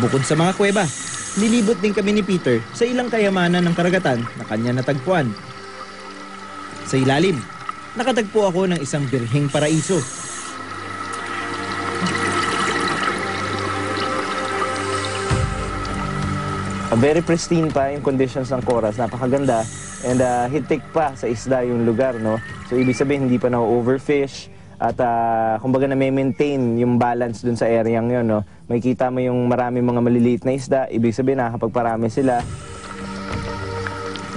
Bukod sa mga kuweba, nilibot din kami ni Peter sa ilang kayamanan ng karagatan na kanya natagpuan. Sa ilalim, nakatagpo ako ng isang birheng paraiso. Very pristine pa yung conditions ng Coras, napakaganda. And hitik pa sa isda yung lugar, no? So ibig sabihin hindi pa na-overfish at kumbaga na-maintain yung balance dun sa area yun, no? Makikita mo yung maraming mga maliliit na isda, ibig sabihin nakakapagparami sila.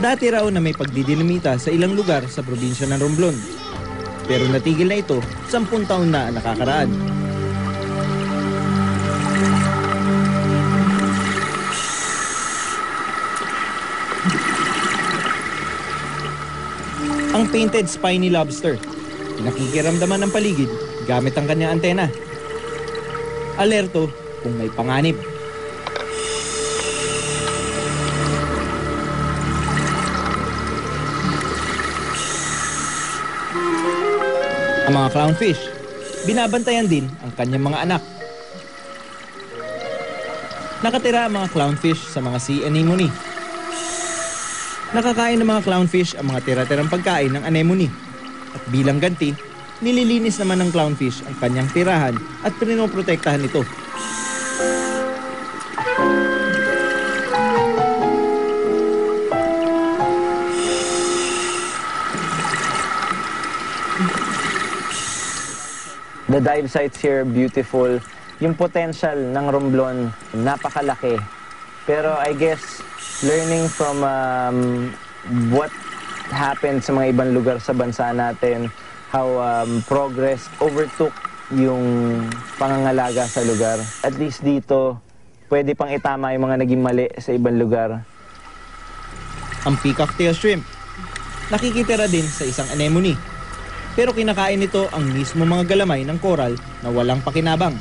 Dati raw na may pagdidinamita sa ilang lugar sa probinsya ng Romblon. Pero natigil na ito 10 taon na nakakaraan. Ang painted spiny lobster, nakikiramdaman ng paligid gamit ang kanyang antena. Alerto kung may panganib. Ang mga clownfish, binabantayan din ang kanyang mga anak. Nakatira ang mga clownfish sa mga sea anemone. Nakakain ng mga clownfish ang mga tira-tirang pagkain ng anemone. At bilang ganti, nililinis naman ng clownfish ang kanyang tirahan at pinoprotektahan ito. The dive sites here, beautiful. Yung potential ng Romblon, napakalaki. Pero I guess, learning from what happened sa mga ibang lugar sa bansa natin, how progress overtook yung pangangalaga sa lugar. At least dito, pwede pang itama yung mga naging mali sa ibang lugar. Ang peacock tail shrimp, nakikitira din sa isang anemone. Pero kinakain nito ang mismo mga galamay ng coral na walang pakinabang.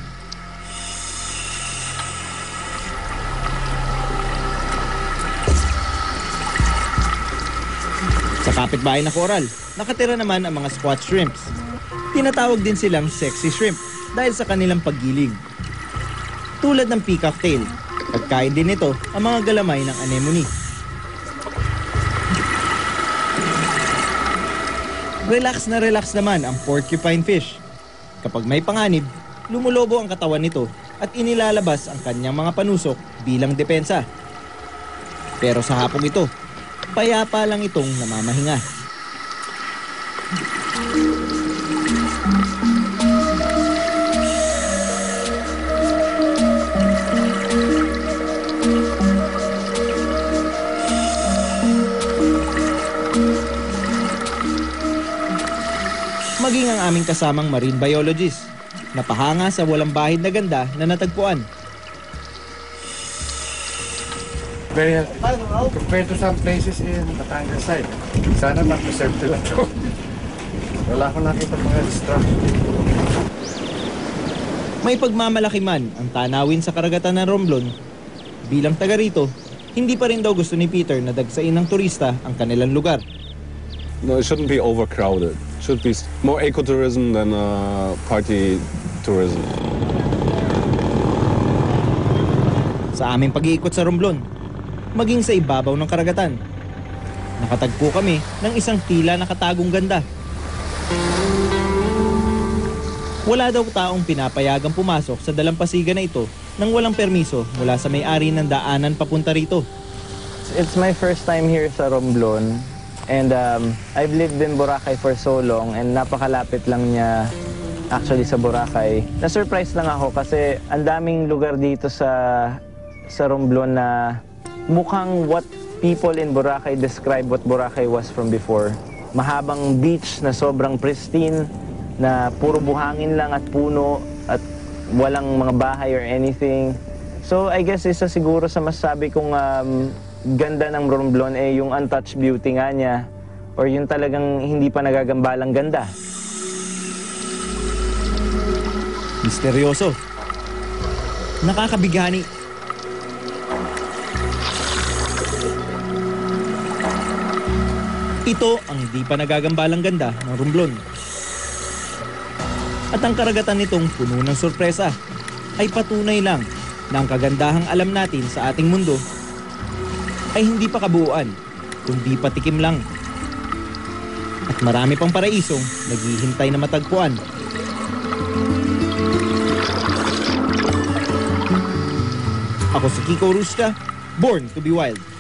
Sa kapitbahay na coral, nakatira naman ang mga spot shrimps. Tinatawag din silang sexy shrimp dahil sa kanilang paggiling. Tulad ng peacock tail, pagkain din ito ang mga galamay ng anemone. Relax naman ang porcupine fish. Kapag may panganib, lumulobo ang katawan nito at inilalabas ang kanyang mga panusok bilang depensa. Pero sa hapong ito, payapa lang itong namamahinga. Maging ang aming kasamang marine biologist, napahanga sa walang bahid na ganda na natagpuan. Very healthy. Compared to some places in Batangas side. Sana mag-preserve sila ito. Wala akong nakita mga destruction. May pagmamalaki man ang tanawin sa karagatan ng Romblon. Bilang taga rito, hindi pa rin daw gusto ni Peter na dagsain ng turista ang kanilang lugar. No, it shouldn't be overcrowded. It should be more ecotourism than party tourism. Sa aming pag-iikot sa Romblon, maging sa ibabaw ng karagatan, nakatagpo kami ng isang tila nakatagong ganda. Wala daw taong pinapayagang pumasok sa dalampasigan na ito nang walang permiso mula sa may-ari ng daanan papunta rito. It's my first time here sa Romblon. And I've lived in Boracay for so long and napakalapit lang niya actually sa Boracay. Na-surprise lang ako kasi ang daming lugar dito sa Romblon na mukhang what people in Boracay describe what Boracay was from before. Mahabang beach na sobrang pristine, na puro buhangin lang at puno at walang mga bahay or anything. So I guess isa siguro sa masasabi kong ganda ng Romblon yung untouched beauty nga niya or yung talagang hindi pa nagagambalang ganda. Misteryoso, nakakabigani, ito ang hindi pa nagagambalang ganda ng Romblon. At ang karagatan nitong puno ng sorpresa ay patunay lang na ang kagandahang alam natin sa ating mundo ay hindi pa kabuuan, kundi patikim lang. At marami pang paraisong naghihintay na matagpuan. Ako si Kiko Rusca, born to be wild.